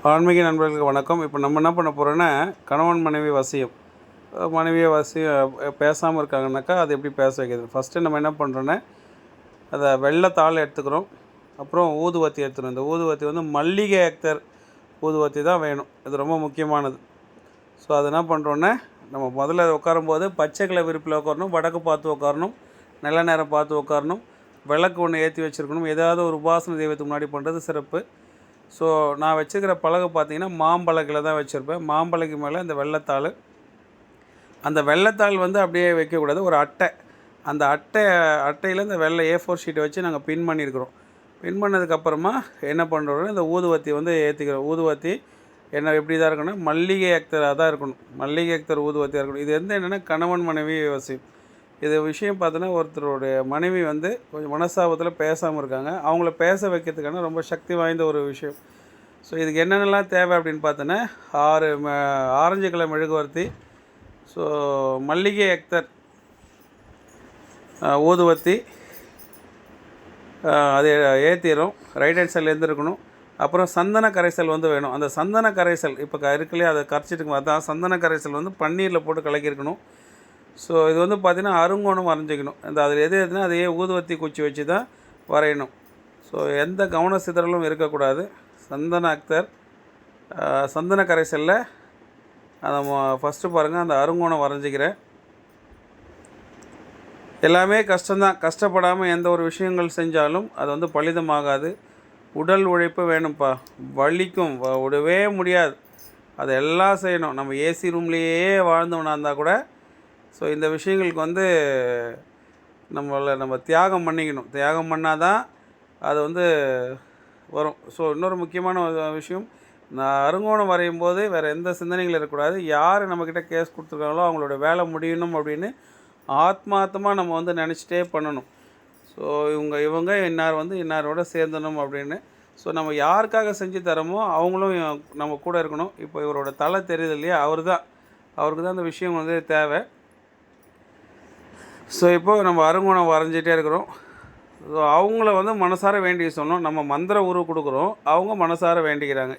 ஆன்மீக நண்பர்களுக்கு வணக்கம். இப்போ நம்ம என்ன பண்ண போகிறோன்னா, கணவன் மனைவி வசியம். மனைவியை வசியம் பேசாமல் இருக்காங்கனாக்கா, அது எப்படி பேச வைக்கிறது? ஃபஸ்ட்டு நம்ம என்ன பண்ணுறோன்னா, அதை வெள்ளை தாள் எடுத்துக்கிறோம். அப்புறம் ஊதுவத்தி எடுத்துக்கிறோம். இந்த ஊதுவத்தி வந்து மல்லிகை அத்தர் ஊதுவத்தி தான் வேணும். இது ரொம்ப முக்கியமானது. ஸோ அது என்ன பண்ணுறோன்னா, நம்ம முதல்ல உட்காரும்போது பச்சை கலர் விரிப்பில் உட்காரணும், வடக்கு பார்த்து உட்காரணும், நல்ல நேரம் பார்த்து உட்காரணும், விளக்கு ஒன்று ஏற்றி வச்சுருக்கணும். ஏதாவது ஒரு உபாசன தெய்வத்துக்கு முன்னாடி பண்ணுறது சிறப்பு. ஸோ நான் வச்சுருக்கிற பலகை பார்த்திங்கன்னா மாம்பலகையில் தான் வச்சுருப்பேன். மாம்பலகை மேலே இந்த வெள்ளைத்தாள், அந்த வெள்ளைத்தாள் வந்து அப்படியே வைக்கக்கூடாது, ஒரு அட்டை. அந்த அட்டையில் இந்த வெள்ளை A4 ஷீட்டை வச்சு நாங்கள் பின் பண்ணியிருக்கிறோம். பின் பண்ணதுக்கப்புறமா என்ன பண்ணுறோன்னா, இந்த ஊதுவத்தி வந்து ஏற்றிக்கிறோம். ஊதுவத்தி என்ன எப்படி தான் இருக்கணும், மல்லிகை அக்தராக தான் இருக்கணும். மல்லிகை அக்தர் ஊதுவத்தியாக இருக்கணும். இது வந்து என்னென்னா கணவன் மனைவி வசியம். இது விஷயம் பார்த்தோன்னா, ஒருத்தருடைய மனைவி வந்து கொஞ்சம் மனஸ்தாபத்தில் பேசாமல் இருக்காங்க. அவங்கள பேச வைக்கிறதுக்கான ரொம்ப சக்தி வாய்ந்த ஒரு விஷயம். ஸோ இதுக்கு என்னென்னலாம் தேவை அப்படின்னு பார்த்தோன்னா, 6 ஆரஞ்சு கலர் மெழுகுவர்த்தி, ஸோ மல்லிகை அக்தர் ஊதுவத்தி, அது ஏற்றிடும். ரைட் ஹேண்ட் சைட்லேருந்து இருக்கணும். அப்புறம் சந்தன கரைசல் வந்து வேணும். அந்த சந்தன கரைசல் இப்போ இருக்குல்லையே, அதை கரைச்சிட்டு அதான் சந்தன கரைசல் வந்து பன்னீரில் போட்டு கலக்கியிருக்கணும். ஸோ இது வந்து பார்த்திங்கன்னா அருங்கோணம் வரைஞ்சிக்கணும். இந்த அதில் எது எதுனா அதையே ஊதுவத்தி குச்சி வச்சு தான் வரையணும். ஸோ எந்த கவன சிதறலும் இருக்கக்கூடாது. சந்தன அக்தர் சந்தன கரைசலில் அதை ஃபஸ்ட்டு பாருங்கள், அந்த அருங்கோணம் வரைஞ்சிக்கிறேன். எல்லாமே கஷ்டம்தான். கஷ்டப்படாமல் எந்த ஒரு விஷயங்கள் செஞ்சாலும் அது வந்து பலிதமாகாது. உடல் உழைப்பு வேணும்ப்பா. வலிக்கும், விடவே முடியாது. அதெல்லாம் செய்யணும். நம்ம ஏசி ரூம்லேயே வாழ்ந்தோம்னா இருந்தால் கூட, ஸோ இந்த விஷயங்களுக்கு வந்து நம்ம தியாகம் பண்ணிக்கணும். தியாகம் பண்ணால் தான் அது வந்து வரும். ஸோ இன்னொரு முக்கியமான விஷயம், நான் அருங்கோணம் வரையும் போது வேறு எந்த சிந்தனைகள் இருக்கக்கூடாது. யார் நம்மக்கிட்ட கேஸ் கொடுத்துருக்காங்களோ அவங்களோட வேலை முடியணும் அப்படின்னு ஆத்மார்த்தமாக நம்ம வந்து நினச்சிட்டே பண்ணணும். ஸோ இவங்க இன்னார் வந்து இன்னாரோட சேர்ந்தணும் அப்படின்னு. ஸோ நம்ம யாருக்காக செஞ்சு தரோமோ அவங்களும் நம்ம கூட இருக்கணும். இப்போ இவரோட தலை தெரியுது இல்லையா, அவருக்கு தான் அந்த விஷயம் வந்து தேவை. ஸோ இப்போது நம்ம அருங்கோணம் வரைஞ்சிட்டே இருக்கிறோம். ஸோ அவங்கள வந்து மனசார வேண்டிக்க சொன்னோம். நம்ம மந்திர உருவ கொடுக்குறோம், அவங்க மனசார வேண்டிக்கிறாங்க.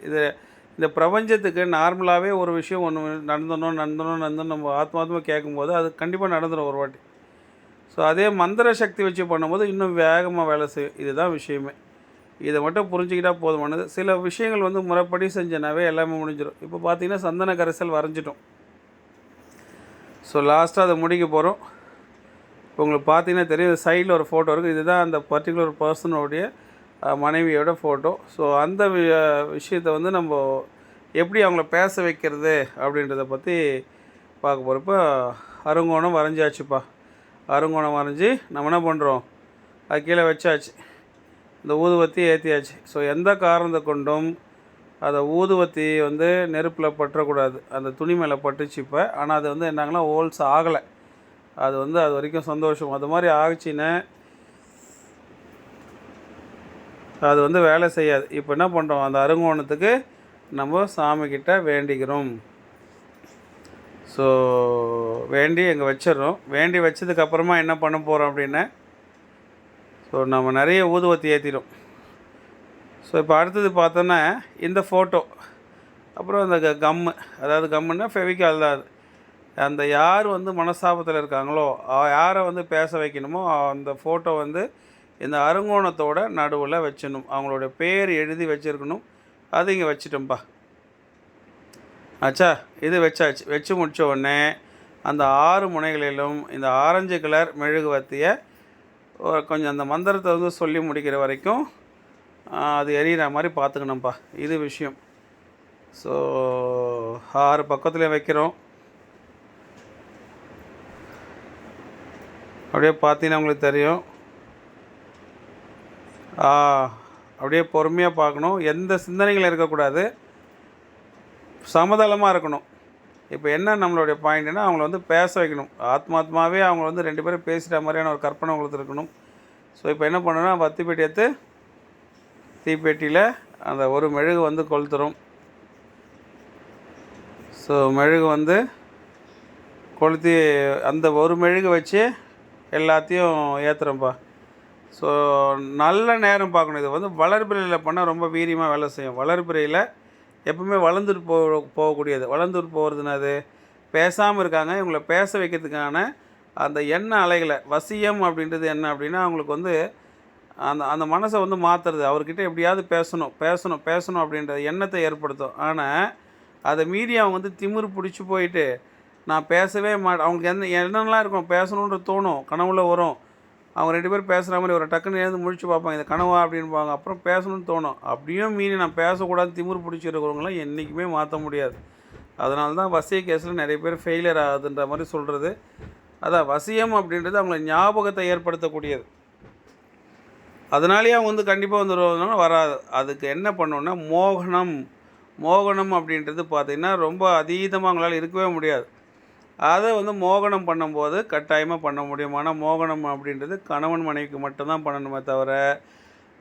இந்த பிரபஞ்சத்துக்கு நார்மலாகவே ஒரு விஷயம் ஒன்று நடந்தணும் நம்ம ஆத்மாத்மா கேட்கும்போது அது கண்டிப்பாக நடந்துடும் ஒரு வாட்டி. ஸோ அதே மந்திர சக்தி வச்சு பண்ணும்போது இன்னும் வேகமாக வேலை செய்யும். இதுதான் விஷயமே. இதை மட்டும் புரிஞ்சுக்கிட்டால் போதுமானது. சில விஷயங்கள் வந்து முறைப்படி செஞ்சனாவே எல்லாமே முடிஞ்சிடும். இப்போ பார்த்திங்கன்னா சந்தன கரைசல் வரைஞ்சிட்டோம். ஸோ லாஸ்ட்டாக அதை முடிக்க போகிறோம். உங்களுக்கு பார்த்தீங்கன்னா தெரியும், சைடில் ஒரு ஃபோட்டோ இருக்குது. இதுதான் அந்த பர்டிகுலர் பர்சனுடைய மனைவியோட ஃபோட்டோ. ஸோ அந்த விஷயத்தை வந்து நம்ம எப்படி அவங்கள பேச வைக்கிறது அப்படின்றத பற்றி பார்க்க போகிறப்ப, அருங்கோணம் வரைஞ்சாச்சுப்பா. அருங்கோணம் வரைஞ்சி நம்ம என்ன பண்ணுறோம், அது கீழே வச்சாச்சு. இந்த ஊதுவத்தி ஏற்றியாச்சு. ஸோ எந்த காரணத்தை கொண்டும் அதை ஊதுவத்தி வந்து நெருப்பில் பற்றக்கூடாது. அந்த துணி மேலே பட்டுச்சு இப்போ. ஆனால் அது வந்து என்னாங்கன்னா ஹோல்ஸ் ஆகலை. அது வந்து அது வரைக்கும் சந்தோஷம். அது மாதிரி ஆகிச்சின்னா அது வந்து வேலை செய்யாது. இப்போ என்ன பண்ணுறோம், அந்த அருங்கோணத்துக்கு நம்ம சாமிக்கிட்ட வேண்டிக்கிறோம். ஸோ வேண்டி எங்கே வச்சிடறோம். வேண்டி வச்சதுக்கப்புறமா என்ன பண்ண போகிறோம் அப்படின்னா, ஸோ நம்ம நிறைய ஊதுவத்தி ஏற்றிடும். ஸோ இப்போ அடுத்தது பார்த்தோன்னா இந்த ஃபோட்டோ, அப்புறம் அந்த கம்மு, அதாவது கம்முன்னா ஃபெவிகால் தான். அது அந்த யார் வந்து மனஸ்தாபத்தில் இருக்காங்களோ யாரை வந்து பேச வைக்கணுமோ அந்த ஃபோட்டோ வந்து இந்த அருங்கோணத்தோட நடுவில் வச்சிடணும். அவங்களோட பேர் எழுதி வச்சுருக்கணும். அது இங்கே வச்சிட்டோம்ப்பா. ஆச்சா, இது வச்சாச்சு. வச்சு முடித்த உடனே அந்த 6 முனைகளிலும் இந்த ஆரஞ்சு கலர் மெழுகுவத்தியை கொஞ்சம் அந்த மந்திரத்தை வந்து சொல்லி முடிக்கிற வரைக்கும் அது எரியிற மாதிரி பார்த்துக்கணும்ப்பா. இது விஷயம். ஸோ 6 பக்கத்துலேயே வைக்கிறோம். அப்படியே பார்த்தீங்கன்னா உங்களுக்கு தெரியும். அப்படியே பொறுமையாக பார்க்கணும். எந்த சிந்தனைகள் இருக்கக்கூடாது. சமதளமாக இருக்கணும். இப்போ என்ன நம்மளுடைய பாயிண்ட்னா, அவங்கள வந்து பேச வைக்கணும். ஆத்மாத்மாவே அவங்க வந்து 2 பேரும் பேசுகிற மாதிரியான ஒரு கற்பனை உங்களுக்கு இருக்கணும். ஸோ இப்போ என்ன பண்ணணும்னா, வத்திப்பெட்டி எடுத்து தீப்பெட்டியில் அந்த ஒரு மெழுகு வந்து கொளுத்துறோம். ஸோ மெழுகு வந்து கொளுத்தி அந்த ஒரு மெழுகு வச்சு எல்லாத்தையும் ஏற்றுறோம்ப்பா. ஸோ நல்ல நேரம் பார்க்கணும். இது வந்து வளர்பிறையில் பண்ணால் ரொம்ப வீரியமாக வேலை செய்யும். வளர்பிறையில் எப்பவுமே வளர்ந்துட்டு போகக்கூடியது. வளர்ந்துட்டு போகிறதுனா அது பேசாமல் இருக்காங்க. இவங்கள பேச வைக்கிறதுக்கான அந்த எண்ண அலைகளை வசியம் அப்படின்றது என்ன அப்படின்னா, அவங்களுக்கு வந்து அந்த அந்த மனசை வந்து மாற்றுறது. அவர்கிட்ட எப்படியாவது பேசணும் பேசணும் பேசணும் அப்படின்ற எண்ணத்தை ஏற்படுத்தும். ஆனால் அதை மீறி அவங்க வந்து திமிரு பிடிச்சி போயிட்டு நான் பேசவே மாட்டேன். அவங்களுக்கு என்னென்னலாம் இருக்கும் பேசணுன்ற தோணும், கனவுல வரும். அவங்க 2 பேரும் பேசுகிற மாதிரி ஒரு டக்குன்னு எழுந்து முழிச்சு பார்ப்பாங்க, இது கனவா அப்படின்பாங்க. அப்புறம் பேசணும்னு தோணும். அப்படியும் மீறி நான் பேசக்கூடாது திமிரு பிடிச்சிருக்கிறவங்களாம் என்றைக்குமே மாற்ற முடியாது. அதனால தான் வசிய கேஸில் நிறைய பேர் ஃபெயிலியர் ஆகுதுன்ற மாதிரி சொல்கிறது. அதான் வசியம் அப்படின்றது அவங்கள ஞாபகத்தை ஏற்படுத்தக்கூடியது. அதனாலேயே அவங்க வந்து கண்டிப்பாக வந்துடுவதுனால வராது. அதுக்கு என்ன பண்ணணுன்னா மோகனம். மோகனம் அப்படின்றது பார்த்திங்கன்னா ரொம்ப அதீதமாக அவங்களால இருக்கவே முடியாது. அதை வந்து மோகனம் பண்ணும்போது கட்டாயமாக பண்ண முடியும். ஆனால் மோகனம் அப்படின்றது கணவன் மனைவிக்கு மட்டும்தான் பண்ணணுமே தவிர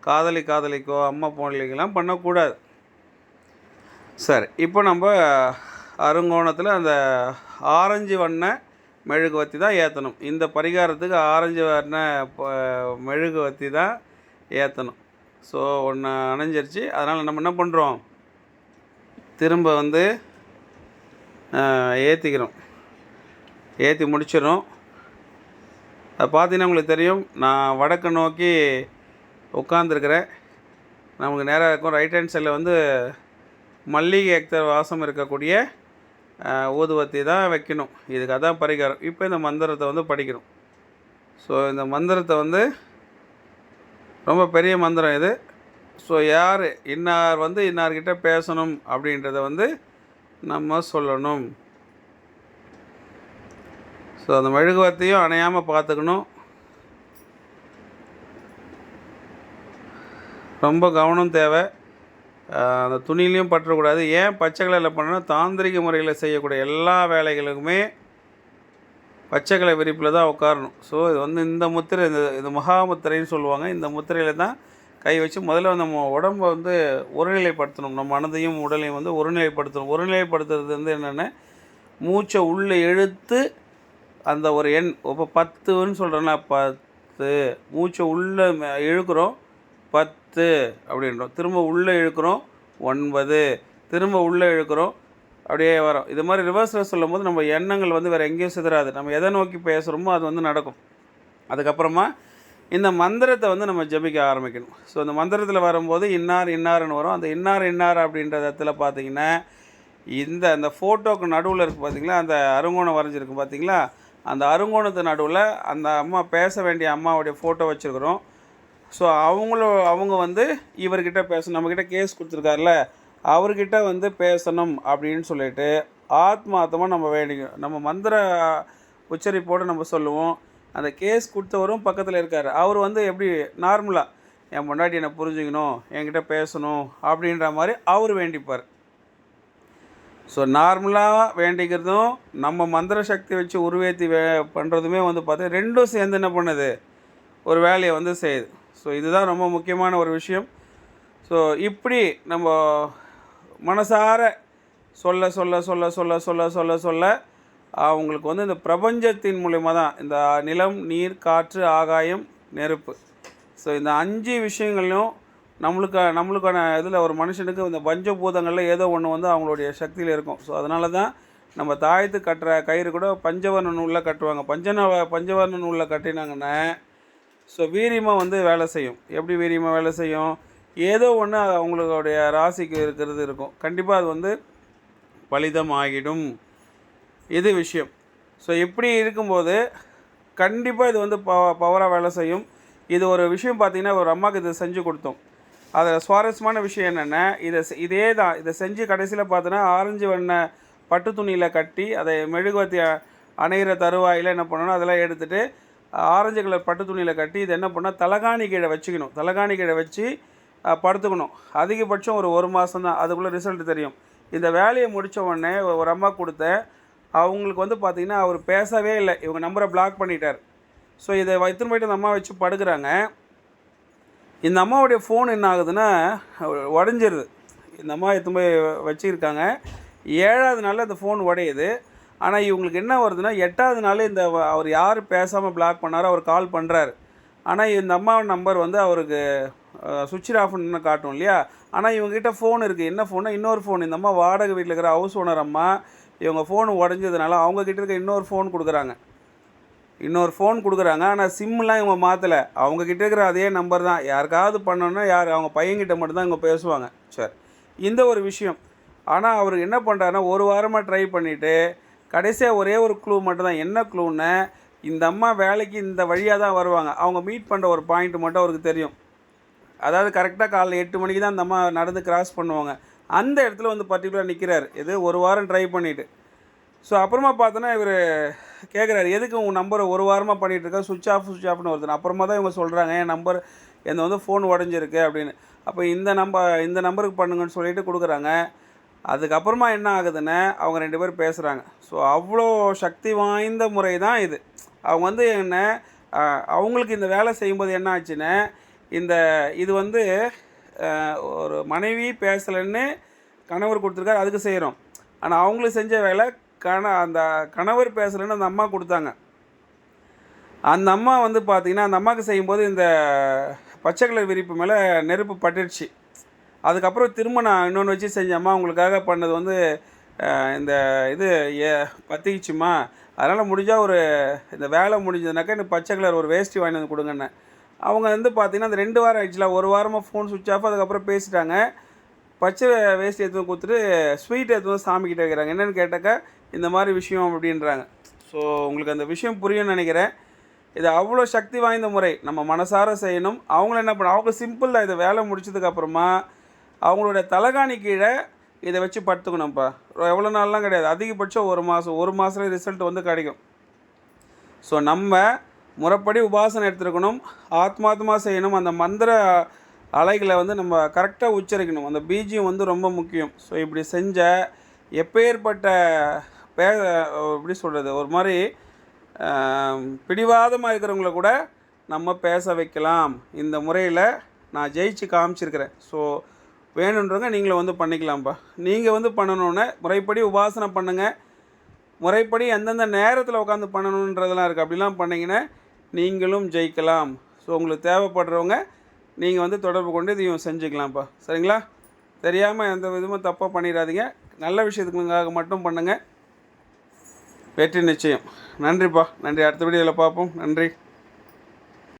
காதலிக்கோ அம்மா பொண்ணுக்கெல்லாம் பண்ணக்கூடாது. சரி, இப்போ நம்ம அருங்கோணத்தில் அந்த ஆரஞ்சு வண்ண மெழுகுவத்தி தான் ஏற்றணும். இந்த பரிகாரத்துக்கு ஆரஞ்சு வண்ண மெழுகுவத்தி தான் ஏற்றணும். ஸோ ஒன்று அணைஞ்சிருச்சு. அதனால் நம்ம என்ன பண்ணுறோம், திரும்ப வந்து ஏற்றிக்கிறோம். ஏற்றி முடிச்சிடும். அது பார்த்தீங்கன்னா உங்களுக்கு தெரியும், நான் வடக்கு நோக்கி உட்காந்துருக்கிறேன். நமக்கு நேராக இருக்கும். ரைட் ஹேண்ட் சைடில் வந்து மல்லிகை எக்தர் வாசம் இருக்கக்கூடிய ஊதுவத்தி தான் வைக்கணும். இதுக்கு அதான் பரிகாரம். இப்போ இந்த மந்திரத்தை வந்து படிக்கணும். ஸோ இந்த மந்திரத்தை வந்து ரொம்ப பெரிய மந்திரம் இது. ஸோ யார் இன்னார் வந்து இன்னார்கிட்ட பேசணும் அப்படின்றத வந்து நம்ம சொல்லணும். ஸோ அந்த மெழுகுவத்தையும் அணையாமல் பார்த்துக்கணும். ரொம்ப கவனம் தேவை. அந்த துணிலையும் பற்றக்கூடாது. ஏன் பச்சை கலரில் பண்ணணும்னா, தாந்திரிக முறையில் செய்யக்கூடிய எல்லா வேலைகளுக்குமே பச்சை கலர் விரிப்பில் தான் உட்காரணும். ஸோ இது வந்து இந்த முத்திரை, இது மகாமுத்திரைன்னு சொல்லுவாங்க. இந்த முத்திரையில் தான் கை வச்சு முதல்ல நம்ம உடம்பை வந்து ஒருநிலைப்படுத்தணும். நம்ம மனதையும் உடலையும் வந்து ஒருநிலைப்படுத்தணும். ஒருநிலைப்படுத்துறது வந்து என்னென்னா, மூச்சை உள்ளே இழுத்து அந்த ஒரு எண் இப்போ 10ன்னு சொல்கிறேன்னா 10, மூச்சை உள்ளே இழுக்கிறோம் 10 அப்படின்றோம். திரும்ப உள்ளே இழுக்கிறோம் 9, திரும்ப உள்ளே இழுக்கிறோம், அப்படியே வரோம். இது மாதிரி ரிவர்ஸில் சொல்லும் போது நம்ம எண்ணங்கள் வந்து வேறு எங்கேயும் சிதறாது. நம்ம எதை நோக்கி பேசுகிறோமோ அது வந்து நடக்கும். அதுக்கப்புறமா இந்த மந்திரத்தை வந்து நம்ம ஜபிக்க ஆரம்பிக்கணும். ஸோ இந்த மந்திரத்தில் வரும்போது இன்னார்னு வரும். அந்த இன்னார் அப்படின்ற இடத்துல பார்த்திங்கன்னா, அந்த ஃபோட்டோக்கு நடுவில் இருக்குது பார்த்திங்களா, அந்த அருங்கோணம் வரைஞ்சிருக்கு பார்த்திங்களா, அந்த அருங்கோணத்து நடுவில் அந்த அம்மா பேச வேண்டிய அம்மாவுடைய ஃபோட்டோ வச்சுருக்குறோம். ஸோ அவங்க வந்து இவர்கிட்ட பேசணும். நம்மக்கிட்ட கேஸ் கொடுத்துருக்காருல, அவர்கிட்ட வந்து பேசணும் அப்படின்னு சொல்லிட்டு ஆத்மார்த்தமாக நம்ம வேண்டிக்கணும். நம்ம மந்திர உச்சரிப்போடு நம்ம சொல்லுவோம். அந்த கேஸ் கொடுத்தவரும் பக்கத்தில் இருக்கார். அவர் வந்து எப்படி நார்மலாக என் முன்னாடி என்னை புரிஞ்சுக்கணும், என்கிட்ட பேசணும் அப்படின்ற மாதிரி அவர் வேண்டிப்பார். ஸோ நார்மலாக வேண்டிக்கிறதும் நம்ம மந்திர சக்தி வச்சு உருவேற்றி பண்ணுறதுமே வந்து பார்த்தா ரெண்டும் சேர்ந்து என்ன பண்ணுது, ஒரு வேலையை வந்து செய்யுது. ஸோ இதுதான் ரொம்ப முக்கியமான ஒரு விஷயம். ஸோ இப்படி நம்ம மனசார சொல்ல சொல்ல சொல்ல சொல்ல சொல்ல சொல்ல சொல்ல அவங்களுக்கு வந்து இந்த பிரபஞ்சத்தின் மூலயமா தான் இந்த நிலம், நீர், காற்று, ஆகாயம், நெருப்பு, ஸோ இந்த 5 விஷயங்களையும் நம்மளுக்கான இதில் ஒரு மனுஷனுக்கு இந்த பஞ்சபூதங்களில் ஏதோ ஒன்று வந்து அவங்களுடைய சக்தியில் இருக்கும். ஸோ அதனால தான் நம்ம தாயத்து கட்டுற கயிறு கூட பஞ்சவர்ண நூலில் கட்டுவாங்க. பஞ்சவர்ண நூலில் கட்டினாங்கன்னா ஸோ வீரியமாக வந்து வேலை செய்யும். எப்படி வீரியமாக வேலை செய்யும், ஏதோ ஒன்று அவங்களுடைய ராசிக்கு இருக்கிறது இருக்கும். கண்டிப்பாக அது வந்து பலிதம் ஆகிடும். இது விஷயம். ஸோ இப்படி இருக்கும்போது கண்டிப்பாக இது வந்து பவராக வேலை செய்யும். இது ஒரு விஷயம் பார்த்திங்கன்னா, ஒரு அம்மாவுக்கு இதை செஞ்சு கொடுத்தோம். அதில் சுவாரஸ்யமான விஷயம் என்னென்னா, இதை செஞ்சு கடைசியில் பார்த்தோன்னா ஆரஞ்சு வண்ண பட்டு துணியில் கட்டி அதை மெழுகுவத்தி அணைகிற தருவாயில் என்ன பண்ணணும், அதெல்லாம் எடுத்துகிட்டு ஆரஞ்சு கலர் பட்டு துணியில் கட்டி இது என்ன பண்ணால் தலகாணி கீழே வச்சுக்கணும். தலகாணி கீழே வச்சு படுத்துக்கணும். அதிகபட்சம் ஒரு மாதம் தான், அதுக்குள்ளே ரிசல்ட் தெரியும். இந்த வேலையை முடித்த உடனே ஒரு அம்மா கொடுத்தேன். அவங்களுக்கு வந்து பார்த்திங்கன்னா அவர் பேசவே இல்லை, இவங்க நம்பரை பிளாக் பண்ணிட்டார். ஸோ இதை வைத்துன்னு போய்ட்டு அந்த அம்மா வச்சு படுக்கிறாங்க. இந்த அம்மாவுடைய ஃபோன் என்ன ஆகுதுன்னா உடஞ்சிருது. இந்த அம்மா எடுத்து போய் வச்சுருக்காங்க. 7வது நாள் அந்த ஃபோன் உடையுது. ஆனால் இவங்களுக்கு என்ன வருதுன்னா 8வது நாள் அவர் யார் பேசாமல் பிளாக் பண்ணாரோ அவர் கால் பண்ணுறாரு. ஆனால் இந்த அம்மா நம்பர் வந்து அவருக்கு சுவிட்ச் ஆஃப்னு காட்டும் இல்லையா. ஆனால் இவங்ககிட்ட ஃபோன் இருக்குது. என்ன ஃபோனு? இன்னொரு ஃபோன். இந்த அம்மா வாடகை வீட்டில் இருக்கிற ஹவுஸ் ஓனர் அம்மா இவங்க ஃபோன் உடஞ்சதுனால அவங்கக்கிட்ட இருக்க இன்னொரு ஃபோன் கொடுக்குறாங்க. ஆனால் சிம்லாம் இவங்க மாற்றலை. அவங்கக்கிட்ட இருக்கிற அதே நம்பர் தான். யாருக்காவது பண்ணோன்னா அவங்க பையன்கிட்ட மட்டும்தான் இவங்க பேசுவாங்க. சரி, இந்த ஒரு விஷயம். ஆனால் அவர் என்ன பண்ணுறாருன்னா, ஒரு வாரமாக ட்ரை பண்ணிவிட்டு கடைசியாக ஒரே ஒரு க்ளூ மட்டும்தான். என்ன க்ளூன்னு, இந்த அம்மா வேலைக்கு இந்த வழியாக தான் வருவாங்க. அவங்க மீட் பண்ணுற ஒரு பாயிண்ட் மட்டும் அவருக்கு தெரியும். அதாவது கரெக்டாக காலைல 8 மணிக்கு தான் அந்த அம்மா நடந்து கிராஸ் பண்ணுவாங்க. அந்த இடத்துல வந்து பர்டிகுலராக நிற்கிறார். இது ஒரு வாரம் ட்ரை பண்ணிவிட்டு. ஸோ அப்புறமா பார்த்தோன்னா இவர் கேட்குறாரு, எதுக்கு உங்கள் நம்பரை ஒரு வாரமாக பண்ணிகிட்ருக்கா, சுவிட்ச் ஆஃப்னு வருதுன்னு. அப்புறமா தான் இவங்க சொல்கிறாங்க, என் நம்பர் என்னை வந்து ஃபோன் உடஞ்சிருக்கு அப்படின்னு. அப்போ இந்த நம்பருக்கு பண்ணுங்கன்னு சொல்லிட்டு கொடுக்குறாங்க. அதுக்கப்புறமா என்ன ஆகுதுன்னு அவங்க 2 பேரும் பேசுகிறாங்க. ஸோ அவ்வளோ சக்தி வாய்ந்த முறை தான் இது. அவங்க வந்து அவங்களுக்கு இந்த வேலை செய்யும்போது என்ன ஆச்சுன்னு, இது வந்து ஒரு மனைவி பேசலைன்னு கணவர் கொடுத்துருக்காரு, அதுக்கு செய்கிறோம். ஆனால் அவங்களுக்கு செஞ்ச வேலை அந்த கணவர் பேசலைன்னு அந்த அம்மா கொடுத்தாங்க. அந்த அம்மா வந்து பார்த்திங்கன்னா, அந்த அம்மாவுக்கு செய்யும்போது இந்த பச்சை கலர் விரிப்பு மேலே நெருப்பு பட்டுடுச்சு. அதுக்கப்புறம் திரும்ப நான் இன்னொன்று வச்சு செஞ்சேன். அம்மா உங்களுக்காக பண்ணது வந்து இந்த இது பற்றிக்கிச்சுமா, அதனால் முடிஞ்சால் இந்த வேலை முடிஞ்சதுனாக்கா எனக்கு பச்சை கலர் ஒரு வேஷ்டி வாங்கி வந்து கொடுங்கண்ணே. அவங்க வந்து பார்த்திங்கன்னா அந்த 2 வாரம் ஆயிடுச்சுல, ஒரு வாரமாக ஃபோன் சுவிட்ச் ஆஃப். அதுக்கப்புறம் பேசிட்டாங்க. பச்சை வேஷ்டி எடுத்து கொடுத்துட்டு ஸ்வீட் எடுத்து வந்து சாமிக்கிட்ட வைக்கிறாங்க. என்னென்னு கேட்டாக்கா, இந்த மாதிரி விஷயம் அப்படின்றாங்க. ஸோ உங்களுக்கு அந்த விஷயம் புரியும்னு நினைக்கிறேன். இது அவ்வளோ சக்தி வாய்ந்த முறை. நம்ம மனசார செய்யணும். அவங்கள என்ன பண்ண, அவங்க சிம்பிள் தான். இதை வேலை முடிச்சதுக்கப்புறமா அவங்களோட தலகாணி கீழே இதை வச்சு படுத்துக்கணும்ப்பா. எவ்வளோ நாள்லாம் கிடையாது, அதிகபட்சம் 1 மாதம். 1 மாதத்துல ரிசல்ட் வந்து கிடைக்கும். ஸோ நம்ம முறைப்படி உபாசனை எடுத்துருக்கணும், ஆத்மாத்மாக செய்யணும். அந்த மந்திர அலைகளை வந்து நம்ம கரெக்டாக உச்சரிக்கணும். அந்த பீஜியம் வந்து ரொம்ப முக்கியம். ஸோ இப்படி செஞ்ச எப்பேற்பட்ட எப்படி சொல்கிறது, ஒரு மாதிரி பிடிவாதமாக இருக்கிறவங்கள கூட நம்ம பேச வைக்கலாம். இந்த முறையில் நான் ஜெயிச்சு காமிச்சிருக்கிறேன். ஸோ வேணுன்றவங்க நீங்களும் வந்து பண்ணிக்கலாம்ப்பா. நீங்கள் வந்து பண்ணணுன்னு முறைப்படி உபாசனை பண்ணுங்கள். முறைப்படி எந்தெந்த நேரத்தில் உட்காந்து பண்ணணுன்றதெல்லாம் இருக்குது. அப்படிலாம் பண்ணிங்கன்னா நீங்களும் ஜெயிக்கலாம். ஸோ உங்களுக்கு தேவைப்படுறவங்க நீங்கள் வந்து தொடர்பு கொண்டு இதையும் செஞ்சுக்கலாம்ப்பா. சரிங்களா? தெரியாமல் எந்த விதமும் தப்பாக பண்ணிடாதீங்க. நல்ல விஷயத்துக்காக மட்டும் பண்ணுங்கள். வெற்றி நிச்சயம். நன்றிப்பா, நன்றி. அடுத்த வீடியோவில் பார்ப்போம். நன்றி.